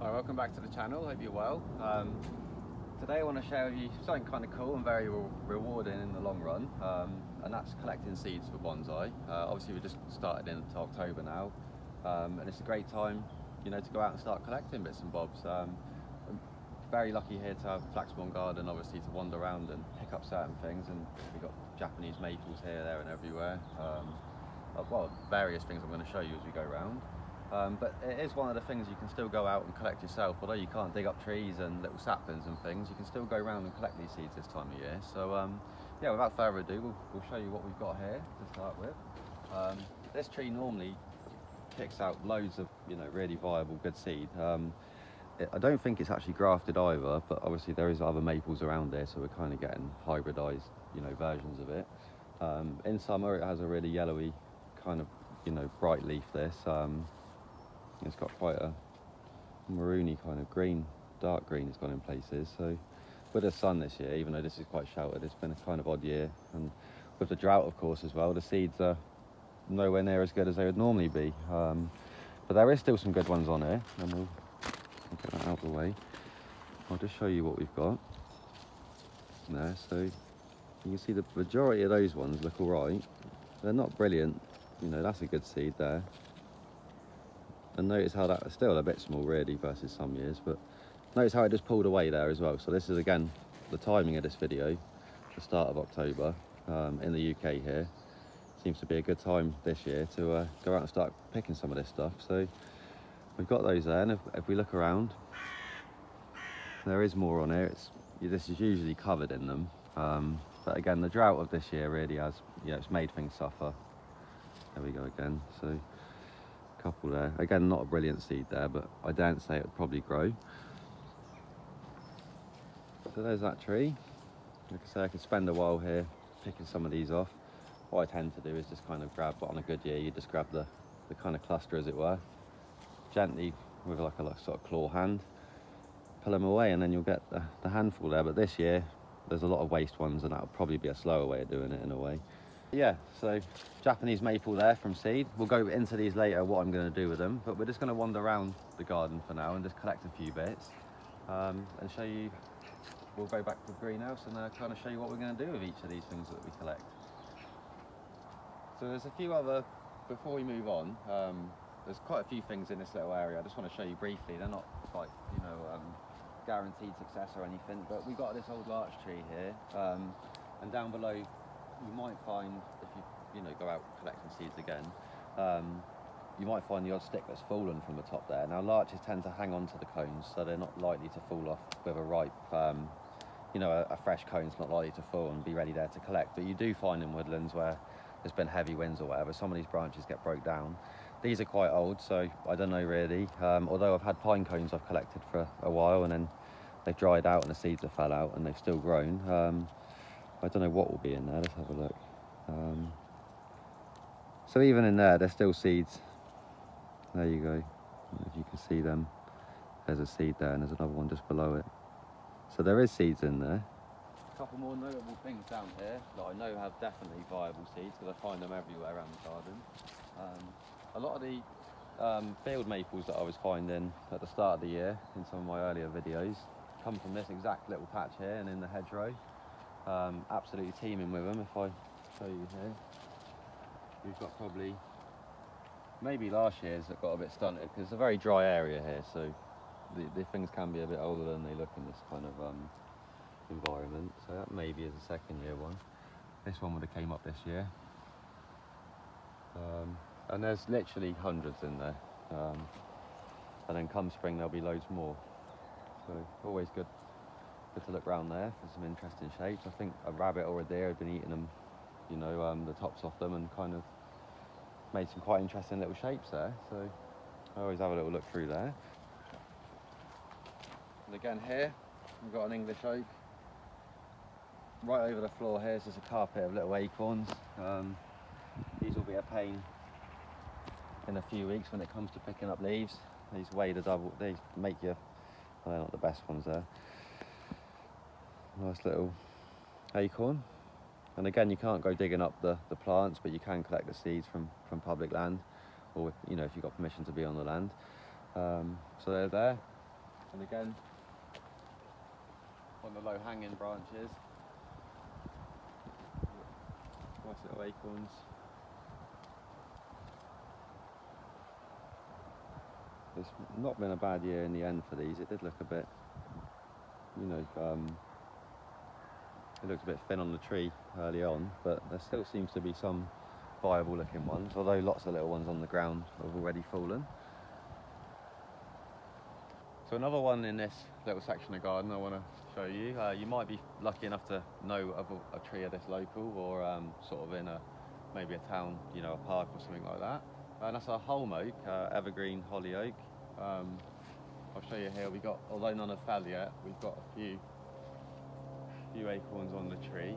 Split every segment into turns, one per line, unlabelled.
Hi, welcome back to the channel. Hope you're well. Today I want to share with you something kind of cool and very rewarding in the long run, and that's collecting seeds for bonsai. Obviously we just started into October now, and it's a great time, to go out and start collecting bits and bobs. I'm very lucky here to have a flexible garden, obviously, to wander around and pick up certain things, and we've got Japanese maples here, there and everywhere. Well, various things I'm going to show you as we go around. But it is one of the things you can still go out and collect yourself. Although you can't dig up trees and little saplings and things, you can still go around and collect these seeds this time of year. So yeah, without further ado, we'll show you what we've got here to start with. This tree normally kicks out loads of really viable good seed. I don't think it's actually grafted either, but obviously there is other maples around here, so we're kind of getting hybridized versions of it. In summer it has a really yellowy kind of bright leaf. This it's got quite a maroony kind of green, dark green it's gone in places. So with the sun this year, even though this is quite sheltered, it's been a kind of odd year, and with the drought of course as well, the seeds are nowhere near as good as they would normally be, but there is still some good ones on here, and we'll get that out of the way. I'll just show you what we've got there. So you can see the majority of those ones look all right. They're not brilliant, that's a good seed there. And notice how that's still a bit small really versus some years, but notice how it just pulled away there as well. So this is again the timing of this video, the start of October in the UK here. Seems to be a good time this year to go out and start picking some of this stuff. So we've got those there, and if we look around, there is more on here. This is usually covered in them, but again the drought of this year really has it's made things suffer. There we go again. So couple there, again not a brilliant seed there, but I daren't say it would probably grow. So there's that tree. Like I say, I could spend a while here picking some of these off. What I tend to do is just kind of grab, on a good year you just grab the kind of cluster as it were, gently with like a sort of claw hand, pull them away, and then you'll get the handful there. But this year there's a lot of waste ones, and that'll probably be a slower way of doing it in a way. Yeah, so Japanese maple there from seed. We'll go into these later, what I'm going to do with them, but we're just going to wander around the garden for now and just collect a few bits and show you. We'll go back to the greenhouse and kind of show you what we're going to do with each of these things that we collect. So there's a few other, before we move on, there's quite a few things in this little area. I just want to show you briefly. They're not like guaranteed success or anything, but we've got this old larch tree here, and down below you might find, if you go out collecting seeds again, you might find the odd stick that's fallen from the top there. Now larches tend to hang on to the cones, so they're not likely to fall off with a ripe, a fresh cone's not likely to fall and be ready there to collect. But you do find in woodlands where there's been heavy winds or whatever, some of these branches get broke down. These are quite old, so I don't know really, although I've had pine cones I've collected for a while, and then they've dried out and the seeds have fell out and they've still grown. I don't know what will be in there, let's have a look. So even in there, there's still seeds. There you go, if you can see them. There's a seed there and there's another one just below it. So there is seeds in there. A couple more notable things down here that I know have definitely viable seeds, because I find them everywhere around the garden. A lot of the field maples that I was finding at the start of the year in some of my earlier videos come from this exact little patch here and in the hedgerow. Absolutely teeming with them. If I show you here, we've got probably, maybe last year's that got a bit stunted, because it's a very dry area here, so the things can be a bit older than they look in this kind of environment. So that maybe is a second year one. This one would have came up this year, and there's literally hundreds in there, and then come spring there'll be loads more. So always good to look around there for some interesting shapes. I think a rabbit or a deer had been eating them, the tops off them, and kind of made some quite interesting little shapes there. So I always have a little look through there. And again here, we've got an English oak. Right over the floor here is just a carpet of little acorns. These will be a pain in a few weeks when it comes to picking up leaves. These weigh the double, they make you, well, they're not the best ones there. Nice little acorn. And again, you can't go digging up the plants, but you can collect the seeds from public land, or if you've got permission to be on the land. So they're there. And again, on the low hanging branches, nice little acorns. It's not been a bad year in the end for these. It did look a bit, you know, it looked a bit thin on the tree early on, but there still seems to be some viable looking ones, although lots of little ones on the ground have already fallen. So another one in this little section of garden I want to show you. You might be lucky enough to know of a tree of this local, or sort of in maybe a town, you know, a park or something like that. And that's our holm oak, evergreen holly oak. I'll show you here. We got, although none have fell yet, we've got a few acorns on the tree.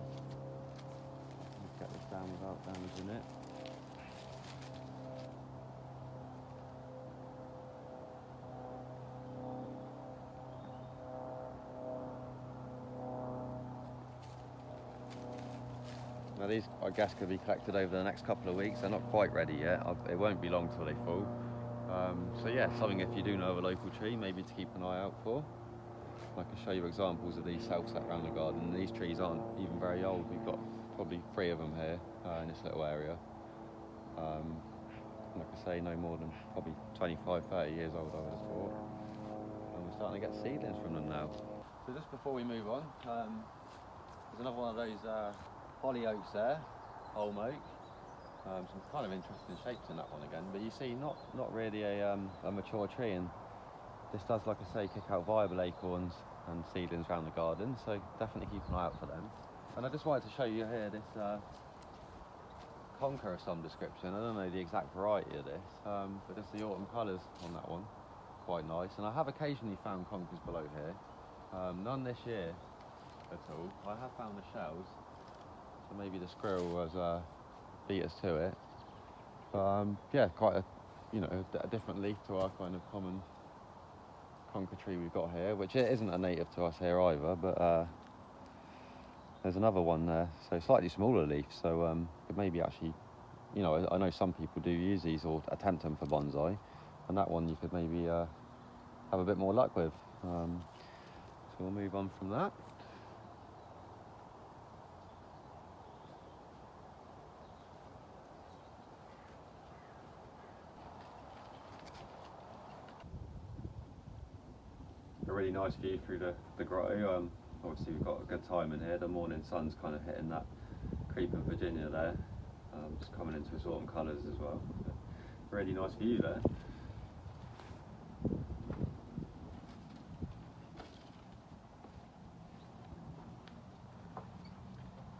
Let's get this down without damaging it. Now these, I guess, could be collected over the next couple of weeks. They're not quite ready yet. It won't be long till they fall. So yeah, something if you do know of a local tree, maybe to keep an eye out for. I can show you examples of these self-set around the garden. These trees aren't even very old. We've got probably 3 of them here in this little area. Like I say, no more than probably 25, 30 years old, I would have thought. And we're starting to get seedlings from them now. So just before we move on, there's another one of those holly oaks there, holm oak. Some kind of interesting shapes in that one again, but you see not really a mature tree, and this does, like I say, kick out viable acorns and seedlings around the garden, so definitely keep an eye out for them. And I just wanted to show you here this conker of some description. I don't know the exact variety of this, but it's the autumn colours on that one, quite nice. And I have occasionally found conkers below here, none this year at all. I have found the shells, so maybe the squirrel was beat us to it. But yeah, quite a, you know, a different leaf to our kind of common conker tree we've got here, which it isn't a native to us here either, but there's another one there, so slightly smaller leaf, so but maybe actually, you know, I know some people do use these or attempt them for bonsai, and that one you could maybe have a bit more luck with. So we'll move on from that. A really nice view through the grotto. Obviously we've got a good time in here. The morning sun's kind of hitting that creeping Virginia there, just coming into its autumn colours as well. Really nice view there.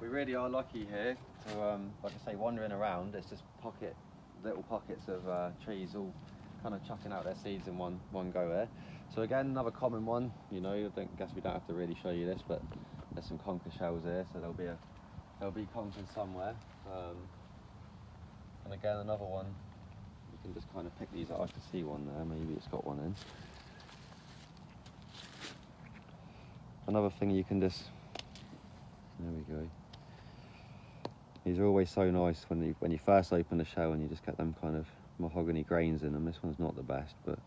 We really are lucky here to, like I say, wandering around. It's just little pockets of trees all kind of chucking out their seeds in one go there. So again, another common one, you know, I guess we don't have to really show you this, but there's some conker shells here, so there'll be conkers somewhere. And again, another one, you can just kind of pick these out. I can see one there, maybe it's got one in. Another thing you can just, there we go. These are always so nice when you first open the shell and you just get them kind of mahogany grains in them. This one's not the best, but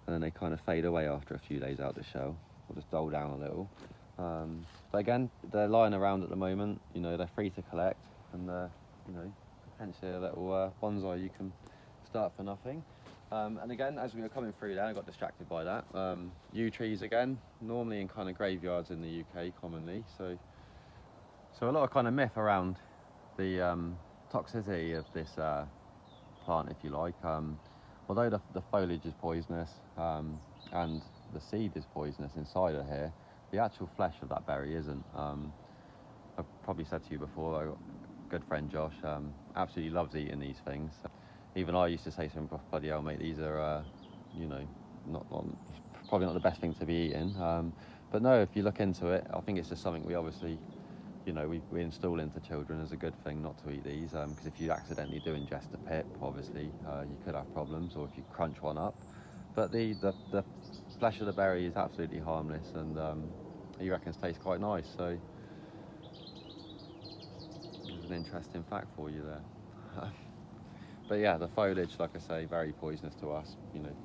and then they kind of fade away after a few days out the shell, or just dull down a little. But again, they're lying around at the moment. You know, they're free to collect, and they're, you know, potentially a little bonsai you can start for nothing. And again, as we were coming through there, I got distracted by that. Yew trees again, normally in kind of graveyards in the UK commonly. So a lot of kind of myth around the toxicity of this plant, if you like. Although the foliage is poisonous and the seed is poisonous inside of here, the actual flesh of that berry isn't. I've probably said to you before, I've got a good friend Josh, absolutely loves eating these things. Even I used to say to him, bloody hell mate, these are, you know, probably not the best thing to be eating. But no, if you look into it, I think it's just something we obviously, you know, we install into children as a good thing not to eat these, because if you accidentally do ingest a pip, obviously you could have problems, or if you crunch one up. But the flesh of the berry is absolutely harmless, and he reckons tastes quite nice. So there's an interesting fact for you there. But yeah, the foliage, like I say, very poisonous to us. You know,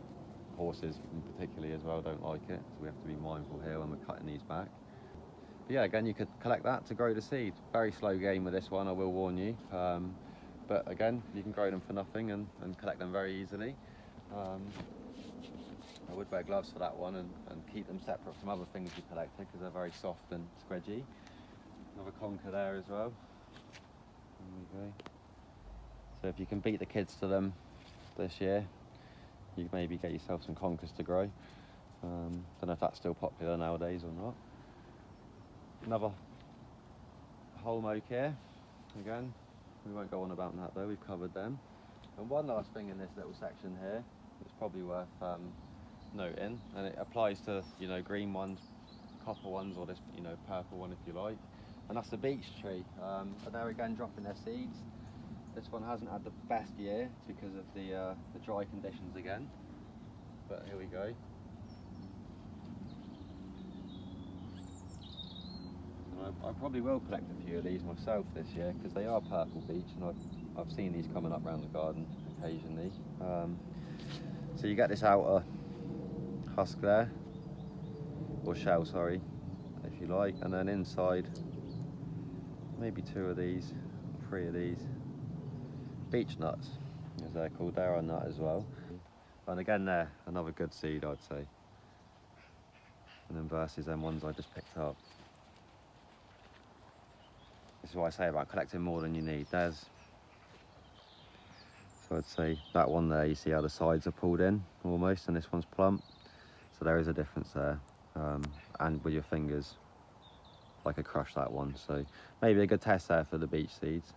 horses particularly as well don't like it, so we have to be mindful here when we're cutting these back. But yeah, again, you could collect that to grow the seed. Very slow game with this one, I will warn you. But again, you can grow them for nothing and collect them very easily. I would wear gloves for that one and keep them separate from other things you collected because they're very soft and squidgy. Another conker there as well. There we go. So if you can beat the kids to them this year, you can maybe get yourself some conkers to grow. Don't know if that's still popular nowadays or not. Another holm oak here. Again, we won't go on about that though, we've covered them. And one last thing in this little section here, it's probably worth noting, and it applies to, you know, green ones, copper ones, or this, you know, purple one if you like, and that's the beech tree. And they're again dropping their seeds. This one hasn't had the best year because of the dry conditions again, but here we go. And I probably will collect a few of these myself this year because they are purple beech, and I've seen these coming up around the garden occasionally. So you get this outer husk there, or shell, sorry, if you like, and then inside maybe 2 of these, 3 of these beech nuts, as they're called. They're a nut as well, and again they're another good seed, I'd say, and then versus them ones I just picked up. This is what I say about collecting more than you need. So I'd say that one there, you see how the sides are pulled in almost, and this one's plump. So there is a difference there, and with your fingers, I could crush that one. So maybe a good test there for the beech seeds.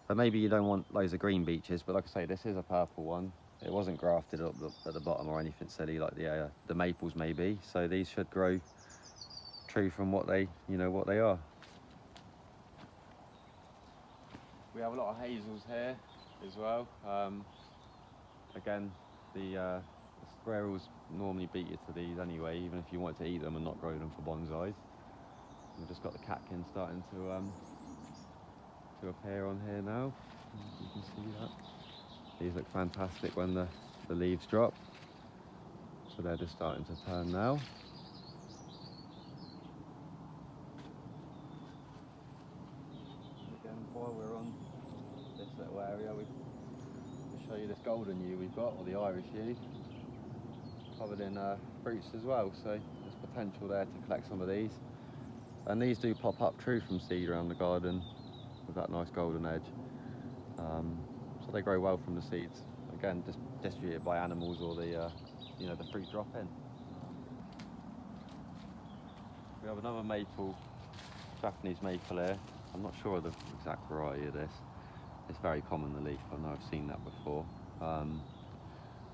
But maybe you don't want loads of green beeches, but like I say, this is a purple one. It wasn't grafted up at the bottom or anything silly like the maples maybe. So these should grow true from what they, you know, what they are. We have a lot of hazels here as well. Again, the squirrels normally beat you to these anyway, even if you want to eat them and not grow them for bonsais. We've just got the catkins starting to appear on here now. You can see that. These look fantastic when the leaves drop. So they're just starting to turn now. Again, while we're on this little area, we'll show you this golden yew we've got, or the Irish yew, covered in fruits as well. So there's potential there to collect some of these. And these do pop up true from seed around the garden with that nice golden edge. So they grow well from the seeds. Again, just distributed by animals or the you know, the fruit drop in. We have another maple, Japanese maple here. I'm not sure of the exact variety of this. It's very common, the leaf. I know I've seen that before.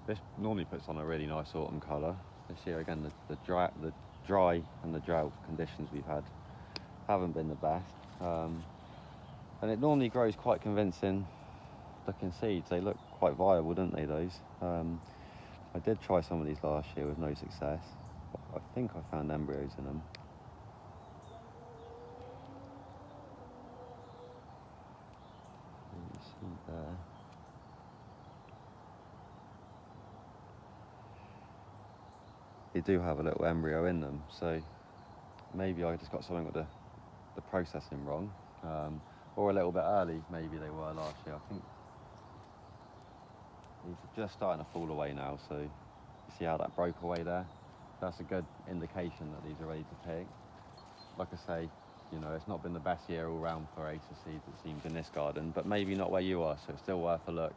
This normally puts on a really nice autumn colour. This year again, the dry and the drought conditions we've had haven't been the best. And it normally grows quite convincing looking seeds. They look quite viable, don't they, those? I did try some of these last year with no success. I think I found embryos in them. You see there. They do have a little embryo in them, so maybe I just got something with the processing wrong, or a little bit early. Maybe they were last year. I think these are just starting to fall away now. So you see how that broke away there? That's a good indication that these are ready to pick. Like I say, you know, it's not been the best year all round for acer seeds, it seems, in this garden, but maybe not where you are, so it's still worth a look.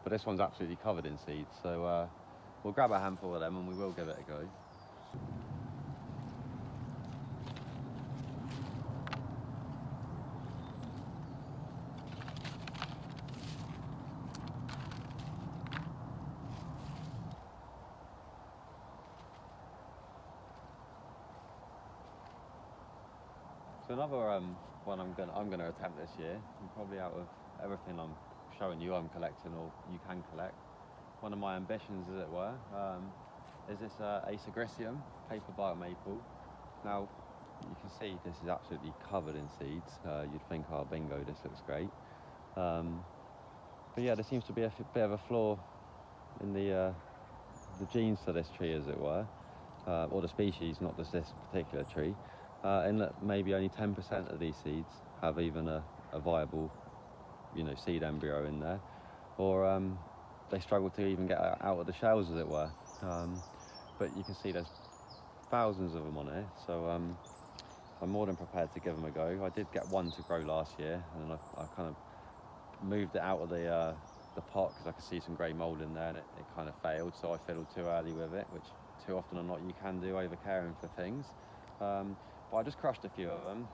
But this one's absolutely covered in seeds, so we'll grab a handful of them and we will give it a go. So another one I'm gonna attempt this year, and probably out of everything I'm showing you I'm collecting or you can collect, one of my ambitions, as it were, is this Acer paper bark maple. Now you can see this is absolutely covered in seeds. You'd think, oh bingo, this looks great. But yeah, there seems to be a bit of a flaw in the the genes to this tree, as it were, or the species, not just this particular tree, in that maybe only 10% of these seeds have even a viable, seed embryo in there, or they struggle to even get out of the shells, as it were. But you can see there's thousands of them on here, so I'm more than prepared to give them a go. I did get one to grow last year, and I kind of moved it out of the pot because I could see some grey mould in there, and it kind of failed, so I fiddled too early with it, which too often or not you can do, over caring for things. But I just crushed a few of them,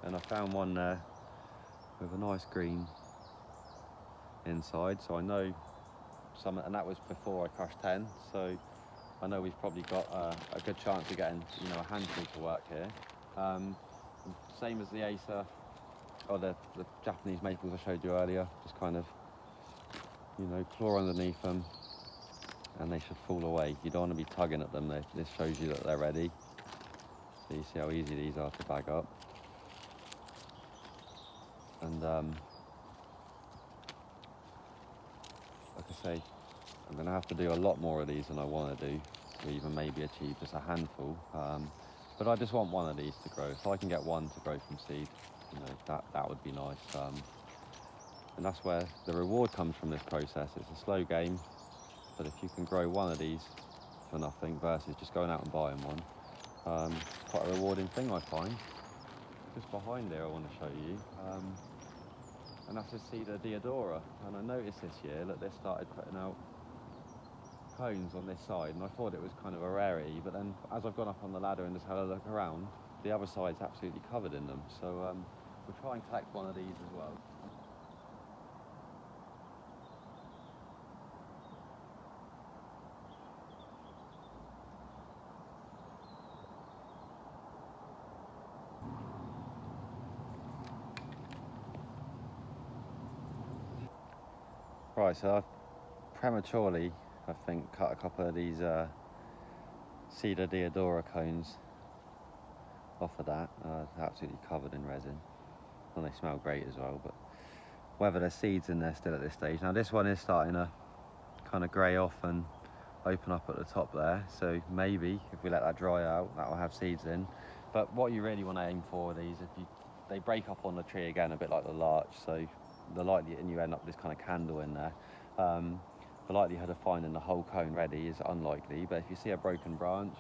and I found one there with a nice green inside, so I know some, and that was before I crushed 10, so I know we've probably got a good chance of getting a handful to work here. Same as the Acer, or the Japanese maples I showed you earlier, just kind of claw underneath them and they should fall away. You don't want to be tugging at them. This shows you that they're ready. So you see how easy these are to bag up. And like I say, I'm going to have to do a lot more of these than I want to do to even maybe achieve just a handful. But I just want one of these to grow. If I can get one to grow from seed, that would be nice. And that's where the reward comes from this process. It's a slow game, but if you can grow one of these for nothing versus just going out and buying one, it's quite a rewarding thing, I find. Just behind there I want to show you, and that's a Cedar Deodora. And I noticed this year that they started putting out cones on this side, and I thought it was kind of a rarity, but then as I've gone up on the ladder and just had a look around, the other side's absolutely covered in them. So we'll try and collect one of these as well. Right, so I've prematurely, I think, cut a couple of these Cedar Deodora cones off of that. Absolutely covered in resin, and they smell great as well, but whether there's seeds in there still at this stage. Now this one is starting to kind of grey off and open up at the top there, so maybe if we let that dry out, that will have seeds in. But what you really want to aim for with these, they break up on the tree again, a bit like the larch, so the likelihood, and you end up with this kind of candle in there, the likelihood of finding the whole cone ready is unlikely. But if you see a broken branch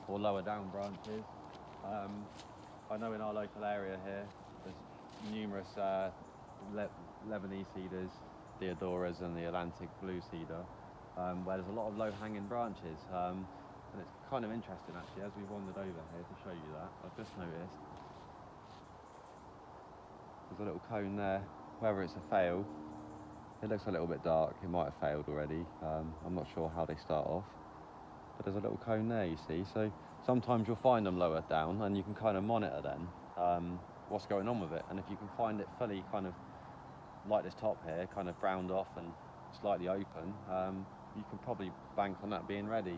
or lower down branches, I know in our local area here there's numerous Lebanese cedars, Deodoras and the Atlantic blue cedar, where there's a lot of low-hanging branches, and it's kind of interesting actually as we wandered over here to show you that. I've just noticed there's a little cone there. Whether it's a fail, it looks a little bit dark, it might have failed already. I'm not sure how they start off, but there's a little cone there, you see. So sometimes you'll find them lower down and you can kind of monitor then what's going on with it. And if you can find it fully kind of like this top here, kind of browned off and slightly open, you can probably bank on that being ready.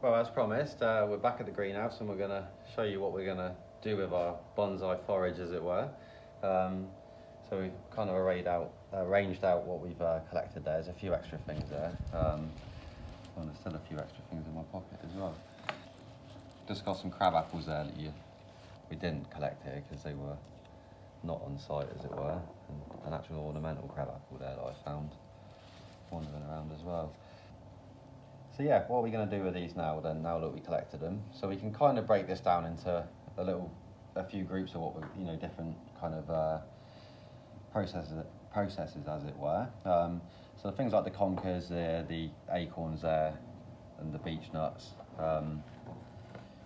Well, as promised, we're back at the greenhouse and we're going to show you what we're going to do with our bonsai forage, as it were. So we've kind of arranged out what we've collected there. There's a few extra things there. And there's still a few extra things in my pocket as well. Just got some crab apples there that we didn't collect here because they were not on site, as it were. And an actual ornamental crab apple there that I found wandering around as well. So yeah, what are we going to do with these now then, now that we collected them? So we can kind of break this down into a few groups of what we, different kind of processes as it were. So things like the conkers there, the acorns there, and the beech nuts,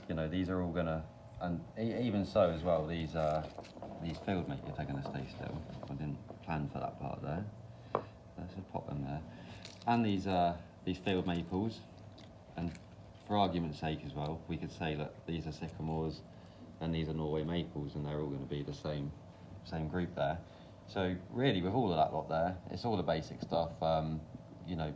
you know, these are all gonna, and even so as well, these field maples, you're taking a stay still, I didn't plan for that part there, let's just pop them there, and these field maples, and for argument's sake as well, we could say that these are sycamores and these are Norway maples, and they're all going to be the same group there. So really, with all of that lot there, it's all the basic stuff. You know,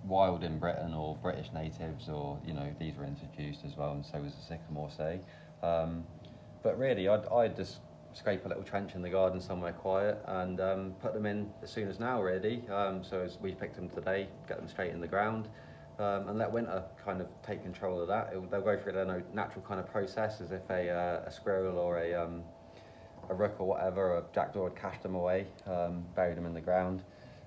wild in Britain or British natives, or you know, these were introduced as well, and so was the sycamore, say. But really, I'd just scrape a little trench in the garden somewhere quiet and put them in as soon as now, really. So as we picked them today, get them straight in the ground. And let winter kind of take control of that. They'll go through their natural kind of process, as if a squirrel or a rook or whatever, a jackdaw had cached them away, buried them in the ground,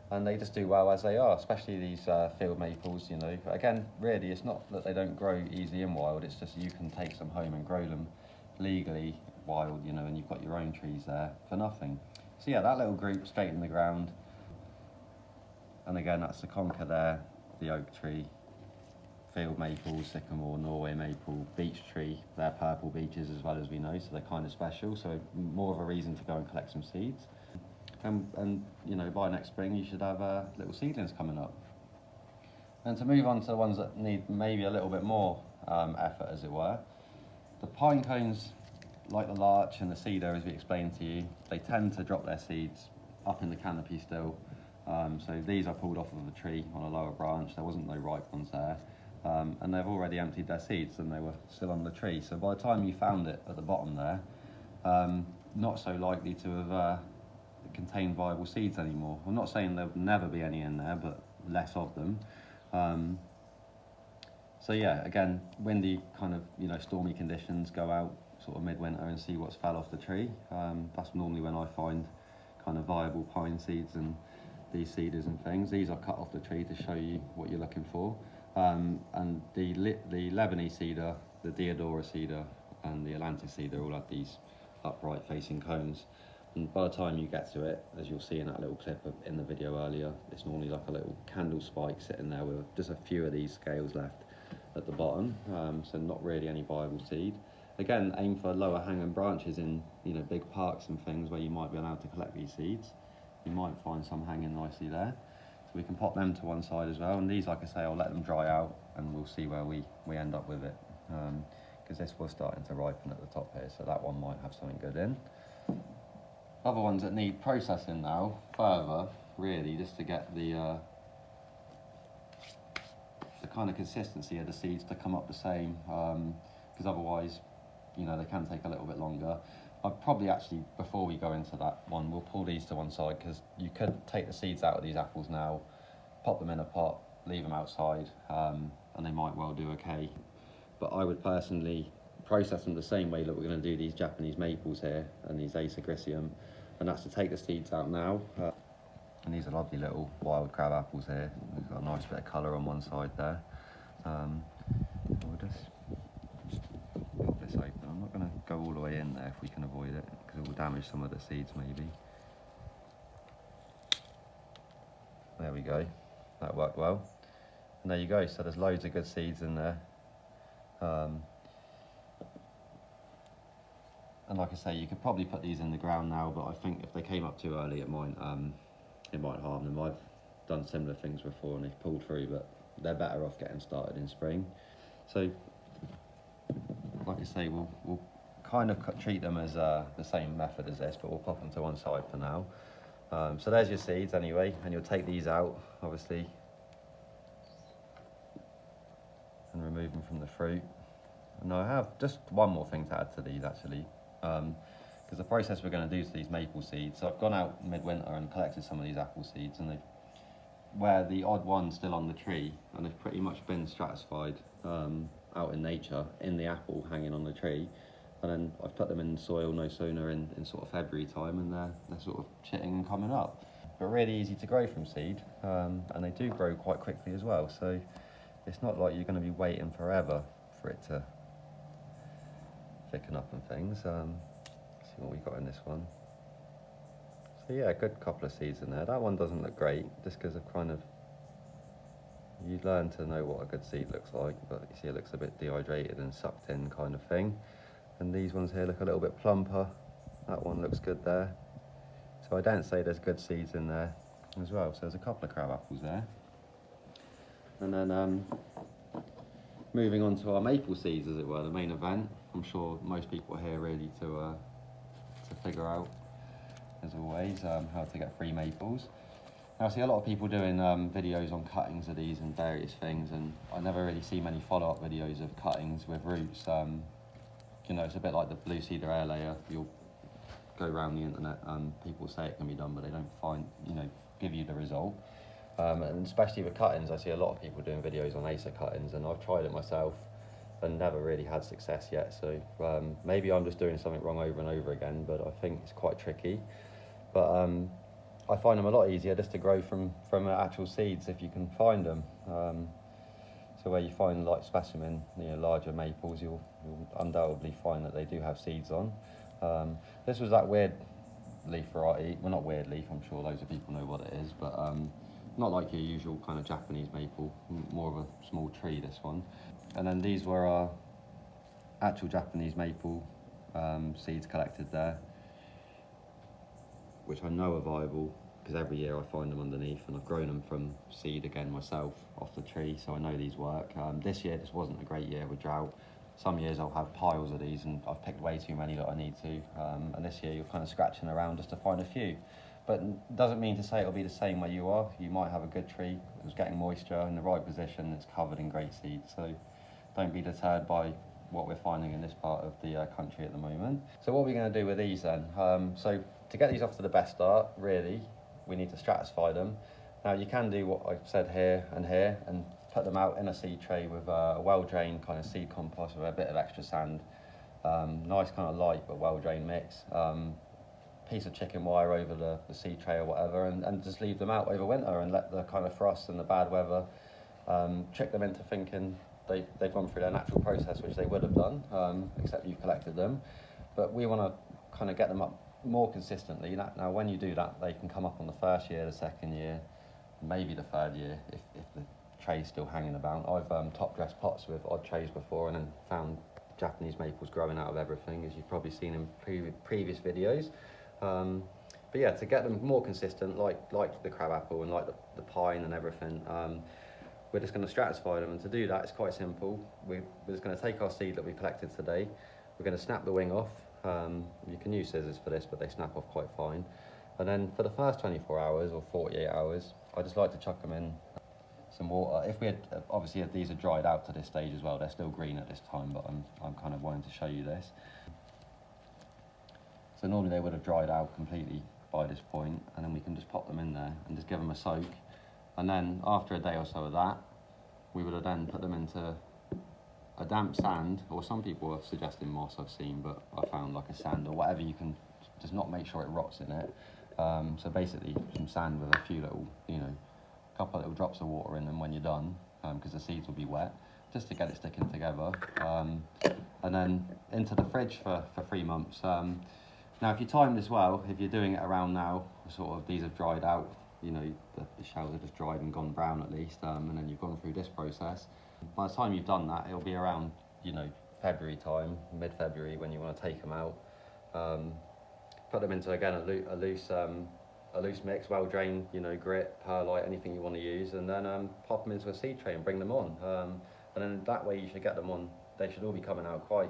and they just do well as they are, especially these field maples, you know. Again, really, it's not that they don't grow easy in wild, it's just you can take some home and grow them legally wild, you know, and you've got your own trees there for nothing. So yeah, that little group straight in the ground, and again, that's the conker there, the oak tree, field maple, sycamore, Norway maple, beech tree. They're purple beeches as well, as we know, so they're kind of special, so more of a reason to go and collect some seeds. And you know, by next spring you should have little seedlings coming up. And to move on to the ones that need maybe a little bit more effort, as it were, the pine cones, like the larch and the cedar, as we explained to you, they tend to drop their seeds up in the canopy still. So these I pulled off of the tree on a lower branch. There wasn't no ripe ones there. And they've already emptied their seeds and they were still on the tree. So by the time you found it at the bottom there, not so likely to have contained viable seeds anymore. I'm not saying there'll never be any in there, but less of them. So yeah, again, windy kind of, you know, stormy conditions, go out sort of midwinter and see what's fell off the tree. That's normally when I find kind of viable pine seeds and these cedars and things. These are cut off the tree to show you what you're looking for. And the Lebanese cedar, the Deodora cedar and the Atlantis cedar all have these upright facing cones, and by the time you get to it, as you'll see in that little clip in the video earlier, it's normally like a little candle spike sitting there with just a few of these scales left at the bottom, so not really any viable seed. Again, aim for lower hanging branches in, you know, big parks and things where you might be allowed to collect these seeds. You might find some hanging nicely there. We can pop them to one side as well, and these, like I say, I'll let them dry out and we'll see where we end up with it, because this was starting to ripen at the top here, so that one might have something good in. Other ones that need processing now further, really, just to get the kind of consistency of the seeds to come up the same, because otherwise, you know, they can take a little bit longer. I'd probably actually, before we go into that one, we'll pull these to one side, because you could take the seeds out of these apples now, pop them in a pot, leave them outside, and they might well do okay. But I would personally process them the same way that we're going to do these Japanese maples here and these Asagricium, and that's to take the seeds out now. And these are lovely little wild crab apples here. We've got a nice bit of colour on one side there. We'll just pop this open. I'm not going to go all the way in there if we can avoid it, because it will damage some of the seeds maybe. There we go, that worked well. And there you go, so there's loads of good seeds in there. And like I say, you could probably put these in the ground now, but I think if they came up too early, it might harm them. I've done similar things before and they've pulled through, but they're better off getting started in spring. So, like I say, we'll kind of treat them as the same method as this, but we'll pop them to one side for now. So there's your seeds anyway, and you'll take these out, obviously, and remove them from the fruit. And I have just one more thing to add to these, actually, because the process we're going to do to these maple seeds, so I've gone out midwinter and collected some of these apple seeds, and where the odd one's still on the tree, and they've pretty much been stratified out in nature, in the apple hanging on the tree, and then I've put them in soil no sooner in sort of February time, and they're sort of chitting and coming up. But really easy to grow from seed, and they do grow quite quickly as well, so it's not like you're going to be waiting forever for it to thicken up and things. See what we've got in this one. So yeah, a good couple of seeds in there. That one doesn't look great, just because of kind of, you learn to know what a good seed looks like, but you see it looks a bit dehydrated and sucked in kind of thing. And these ones here look a little bit plumper. That one looks good there. So I don't say there's good seeds in there as well. So there's a couple of crab apples there. And then moving on to our maple seeds, as it were, the main event. I'm sure most people are here really to figure out, as always, how to get free maples. Now I see a lot of people doing videos on cuttings of these and various things, and I never really see many follow-up videos of cuttings with roots. You know, it's a bit like the blue cedar air layer. You'll go around the internet and people say it can be done, but they don't give you the result. And especially with cuttings, I see a lot of people doing videos on acer cuttings, and I've tried it myself and never really had success yet. So maybe I'm just doing something wrong over and over again, but I think it's quite tricky. But I find them a lot easier just to grow from actual seeds if you can find them. So where you find like specimen, larger maples, you'll undoubtedly find that they do have seeds on. This was that weird leaf variety. Well, not weird leaf, I'm sure loads of people know what it is, but not like your usual kind of Japanese maple, more of a small tree, this one. And then these were our actual Japanese maple seeds collected there, which I know are viable because every year I find them underneath, and I've grown them from seed again myself off the tree, so I know these work. This year this wasn't a great year with drought. Some years I'll have piles of these and I've picked way too many that I need to, and this year you're kind of scratching around just to find a few. But doesn't mean to say it'll be the same where you are. You might have a good tree that's getting moisture in the right position, it's covered in great seeds, so don't be deterred by what we're finding in this part of the country at the moment. So what are we going to do with these then? So to get these off to the best start, really, we need to stratify them. Now you can do what I've said here and put them out in a seed tray with a well-drained kind of seed compost with a bit of extra sand. Nice kind of light but well-drained mix. Piece of chicken wire over the seed tray or whatever, and just leave them out over winter and let the kind of frost and the bad weather trick them into thinking they've gone through their natural process, which they would have done, except you've collected them. But we want to kind of get them up more consistently. Now when you do that, they can come up on the first year, the second year, maybe the third year if the tray's still hanging about. I've top dressed pots with odd trays before and then found Japanese maples growing out of everything, as you've probably seen in previous videos. But yeah, to get them more consistent, like the crabapple and like the pine and everything, we're just going to stratify them, and to do that it's quite simple. We're just going to take our seed that we collected today, we're going to snap the wing off. You can use scissors for this, but they snap off quite fine. And then for the first 24 hours or 48 hours, I just like to chuck them in some water. If we had, obviously these are dried out to this stage as well, they're still green at this time, but I'm kind of wanting to show you this. So normally they would have dried out completely by this point, and then we can just pop them in there and just give them a soak. And then after a day or so of that, we would have then put them into a damp sand, or some people are suggesting moss I've seen, but I found like a sand or whatever you can just not make sure it rots in it. So basically some sand with a few little, a couple of little drops of water in them when you're done, because the seeds will be wet, just to get it sticking together. And then into the fridge for 3 months. Now if you time this well, if you're doing it around now, sort of these have dried out, the shells have just dried and gone brown at least, and then you've gone through this process. By the time you've done that, it'll be around, February time, mid-February, when you want to take them out. Put them into, again, a loose mix, well-drained, grit, perlite, anything you want to use, and then pop them into a seed tray and bring them on. And then that way you should get them on, they should all be coming out quite,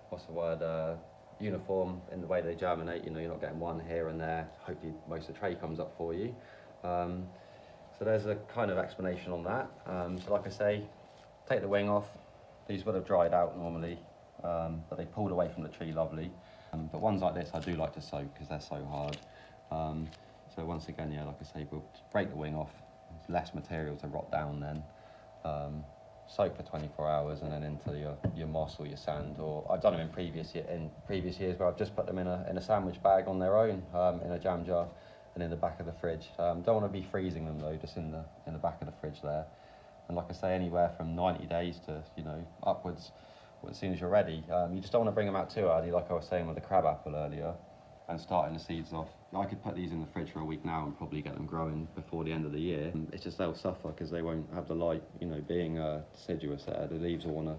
what's the word, uniform in the way they germinate. You're not getting one here and there. Hopefully most of the tray comes up for you. So there's a kind of explanation on that. So like I say, take the wing off. These would have dried out normally, but they pulled away from the tree lovely. But ones like this I do like to soak because they're so hard. So once again, yeah, like I say, we'll break the wing off. There's less material to rot down then. Soak for 24 hours and then into your moss or your sand. Or I've done them in previous years where I've just put them in a sandwich bag on their own, in a jam jar and in the back of the fridge. Don't want to be freezing them though, just in the back of the fridge there. And like I say, anywhere from 90 days to upwards as soon as you're ready. You just don't want to bring them out too early, like I was saying with the crabapple earlier. and starting the seeds off. I could put these in the fridge for a week now and probably get them growing before the end of the year. It's just they'll suffer because they won't have the light, you know, being deciduous there. The leaves will want to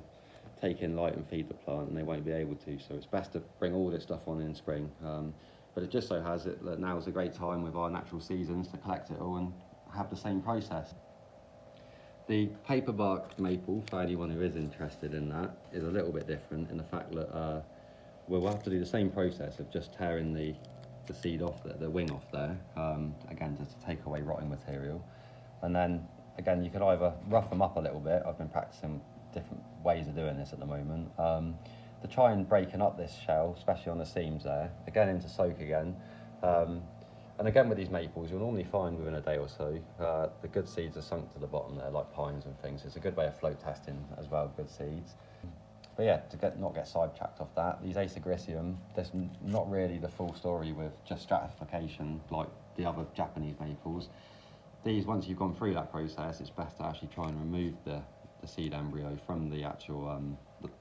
take in light and feed the plant, and they won't be able to. So it's best to bring all this stuff on in spring. But it just so has it that now is a great time with our natural seasons to collect it all and have the same process. The paper bark maple, for anyone who is interested in that, is a little bit different in the fact that we'll have to do the same process of just tearing the seed off, the wing off there, again just to take away rotting material. And then again you could either rough them up a little bit. I've been practicing different ways of doing this at the moment, to try and breaking up this shell, especially on the seams there, again into soak again. And again with these maples, you'll normally find within a day or so the good seeds are sunk to the bottom there, like pines and things. It's a good way of float testing as well, good seeds. But yeah, to not get sidetracked off that, these Asagricium, there's not really the full story with just stratification like the other Japanese maples. These, once you've gone through that process, it's best to actually try and remove the seed embryo from the actual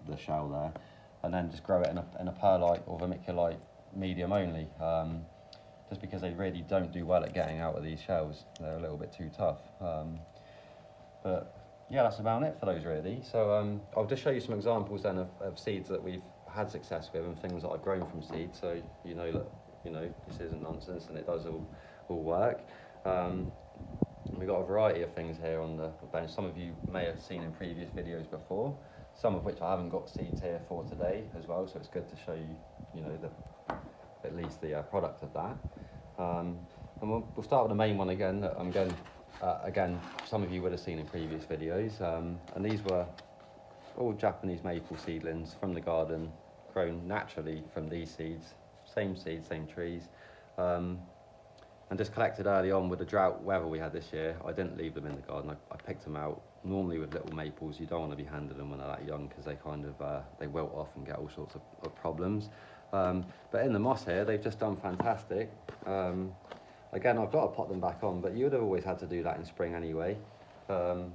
the shell there, and then just grow it in a perlite or vermiculite medium only, just because they really don't do well at getting out of these shells. They're a little bit too tough. But yeah, that's about it for those really. So I'll just show you some examples then of seeds that we've had success with and things that I've grown from seed, so you know that, you know, this isn't nonsense and it does all work. We've got a variety of things here on the bench. Some of you may have seen in previous videos before, some of which I haven't got seeds here for today as well, so it's good to show you, you know, at least the product of that. And we'll start with the main one again that I'm going, again, some of you would have seen in previous videos, and these were all Japanese maple seedlings from the garden, grown naturally from these seeds, same trees, and just collected early on with the drought weather we had this year. I didn't leave them in the garden, I picked them out. Normally with little maples, you don't want to be handing them when they're that young because they kind of, they wilt off and get all sorts of problems. But in the moss here, they've just done fantastic. Again, I've got to pot them back on, but you would have always had to do that in spring anyway. Let's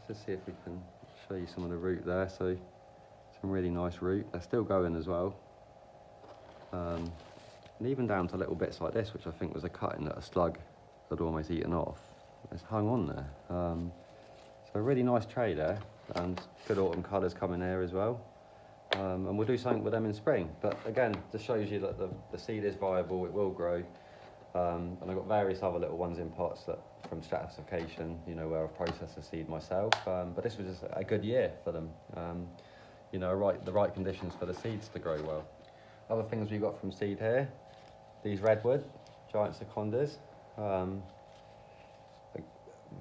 just see if we can show you some of the root there. So some really nice root. They're still going as well. And even down to little bits like this, which I think was a cutting that a slug had almost eaten off. It's hung on there. So a really nice tray there, and good autumn colours coming there as well. And we'll do something with them in spring. But again, just shows you that the seed is viable, it will grow. And I've got various other little ones in pots that from stratification, you know, where I've processed the seed myself. But this was just a good year for them. You know, the right conditions for the seeds to grow well. Other things we got from seed here, these redwood, giant seconders.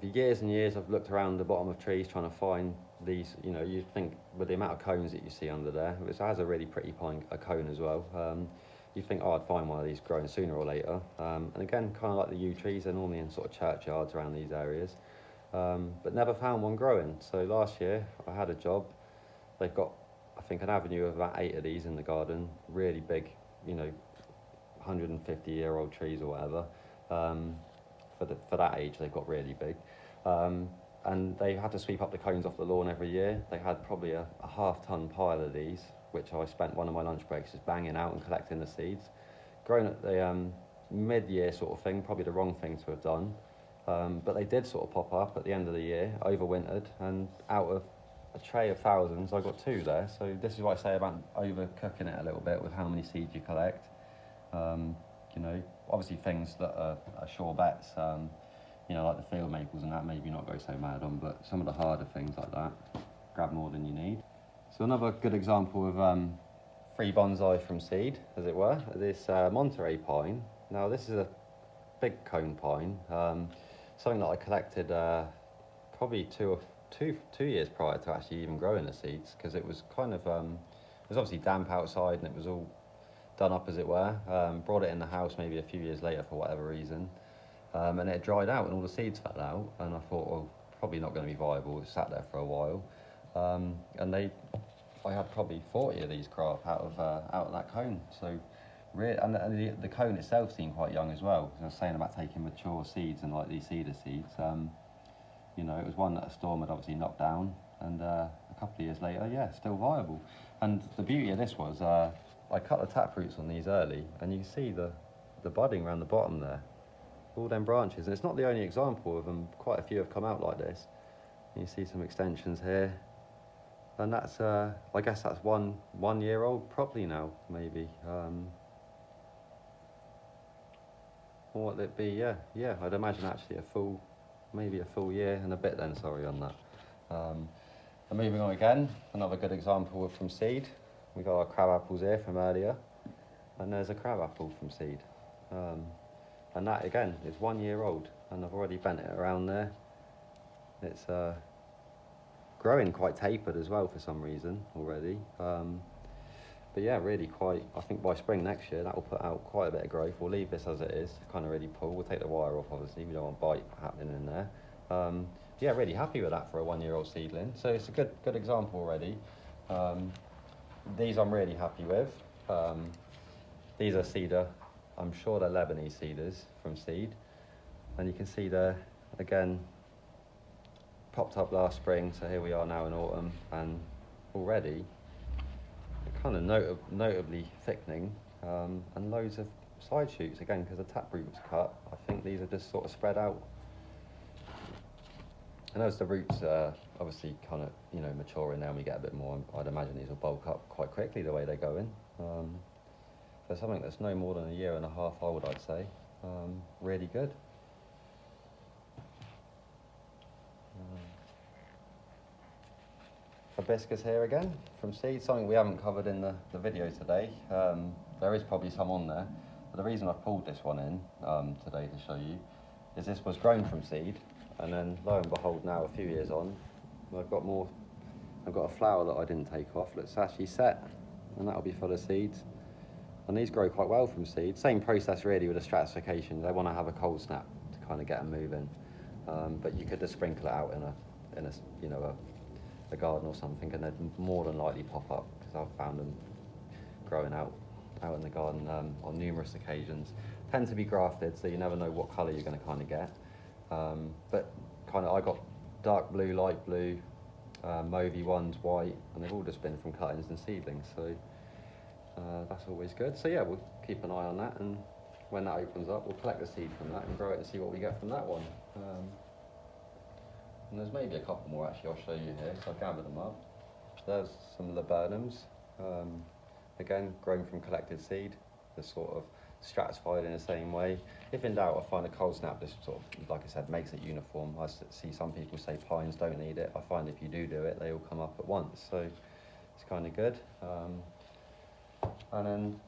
For years and years I've looked around the bottom of trees trying to find these, you know, you think with the amount of cones that you see under there, which has a really pretty cone as well, you think, oh, I'd find one of these growing sooner or later. And again, kind of like the yew trees, they're normally in sort of churchyards around these areas, but never found one growing. So last year I had a job. They've got, I think, an avenue of about 8 of these in the garden, really big, you know, 150-year-old trees or whatever. For that age, they've got really big. And they had to sweep up the cones off the lawn every year. They had probably a half-ton pile of these, which I spent one of my lunch breaks just banging out and collecting the seeds. Grown at the mid-year sort of thing, probably the wrong thing to have done. But they did sort of pop up at the end of the year, overwintered, and out of a tray of thousands, I got 2 there. So this is what I say about overcooking it a little bit with how many seeds you collect. You know, obviously things that are sure bets, you know, like the field maples and that, maybe not go so mad on, but some of the harder things like that, grab more than you need. So another good example of free bonsai from seed, as it were, this Monterey pine. Now this is a big cone pine, something that I collected probably two years prior to actually even growing the seeds, because it was kind of, it was obviously damp outside and it was all done up, as it were. Brought it in the house maybe a few years later for whatever reason, and it dried out and all the seeds fell out, and I thought, well, probably not going to be viable. It sat there for a while, and I had probably 40 of these grow up out of that cone. So really, and the cone itself seemed quite young as well. I was saying about taking mature seeds and like these cedar seeds, you know, it was one that a storm had obviously knocked down, and a couple of years later, yeah, still viable. And the beauty of this was, I cut the tap roots on these early, and you can see the budding around the bottom there, all them branches. And it's not the only example of them. Quite a few have come out like this. You see some extensions here, and that's I guess that's one year old probably now, maybe. What would it be? Yeah, I'd imagine actually maybe a full year and a bit then, sorry on that. And moving on again, another good example from seed. We got our crab apples here from earlier, and there's a crab apple from seed. And that again is 1 year old, and I've already bent it around there. It's growing quite tapered as well for some reason already. But yeah, really quite, I think by spring next year that will put out quite a bit of growth. We'll leave this as it is, kind of really pull. We'll take the wire off obviously, we don't want bite happening in there. Yeah, really happy with that for a 1 year old seedling. So it's a good example already. These I'm really happy with. These are cedar. I'm sure they're Lebanese cedars from seed. And you can see there, again, popped up last spring, so here we are now in autumn, and already kind of notably thickening, and loads of side shoots, again, because the taproot was cut. I think these are just sort of spread out. And as the roots obviously kind of, mature in there and we get a bit more, I'd imagine these will bulk up quite quickly the way they're going. So something that's no more than a year and a half old, I'd say. Really good. Hibiscus here again from seed, something we haven't covered in the video today. There is probably some on there, but the reason I've pulled this one in today to show you is this was grown from seed, and then lo and behold, now a few years on, I've got a flower that I didn't take off that's actually set, and that'll be full of seeds. And these grow quite well from seed. Same process really with the stratification. They want to have a cold snap to kind of get them moving, but you could just sprinkle it out in a garden or something, and they'd more than likely pop up, because I've found them growing out in the garden on numerous occasions. Tend to be grafted, so you never know what colour you're going to kind of get. But kind of I got dark blue, light blue, mauvey ones, white, and they've all just been from cuttings and seedlings. So that's always good. So yeah, we'll keep an eye on that, and when that opens up, we'll collect the seed from that and grow it and see what we get from that one. And there's maybe a couple more actually I'll show you here, so I'll gather them up. There's some laburnums, again grown from collected seed. They're sort of stratified in the same way. If in doubt, I find a cold snap just sort of, like I said, makes it uniform. I see some people say pines don't need it. I find if you do it, they all come up at once, so it's kind of good. And then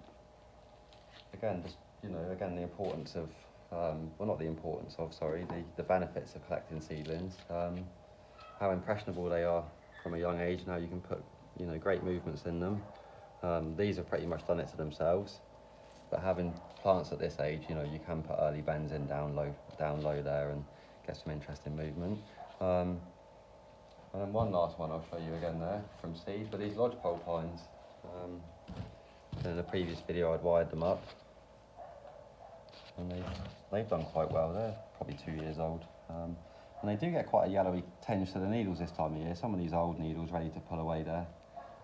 again, just again the importance of well, not the importance of, sorry, the benefits of collecting seedlings, how impressionable they are from a young age. Now you can put, great movements in them. These have pretty much done it to themselves, but having plants at this age, you can put early bends in down low there and get some interesting movement. And then one last one I'll show you again there from seed, but these Lodgepole Pines. In the previous video I'd wired them up, and they've done quite well. They're probably 2 years old, and they do get quite a yellowy tinge to the needles this time of year. Some of these old needles ready to pull away there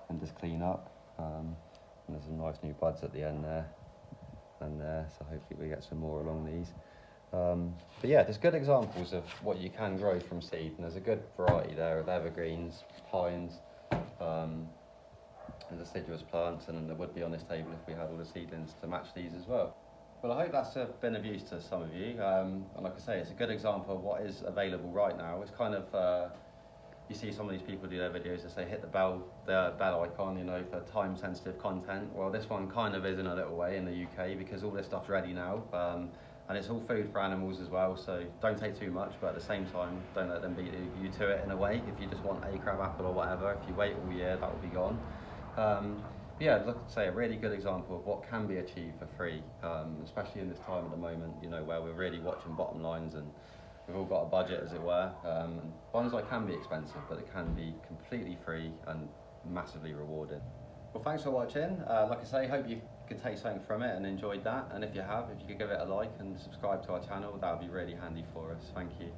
and just clean up, and there's some nice new buds at the end there and there, so hopefully we get some more along these. But yeah, there's good examples of what you can grow from seed, and there's a good variety there of evergreens, pines, and deciduous plants, and then there would be on this table if we had all the seedlings to match these as well. Well, I hope that's been of use to some of you, and like I say, it's a good example of what is available right now. It's kind of, you see some of these people do their videos, they say hit the bell icon, for time-sensitive content. Well, this one kind of is in a little way in the UK, because all this stuff's ready now, and it's all food for animals as well, so don't take too much, but at the same time, don't let them beat you to it in a way. If you just want a crab apple or whatever, if you wait all year, that will be gone. Yeah, like I say, a really good example of what can be achieved for free, especially in this time at the moment, where we're really watching bottom lines and we've all got a budget, as it were. Bonsai can be expensive, but it can be completely free and massively rewarding. Well, thanks for watching. Like I say, hope you could take something from it and enjoyed that. And if you have, if you could give it a like and subscribe to our channel, that would be really handy for us. Thank you.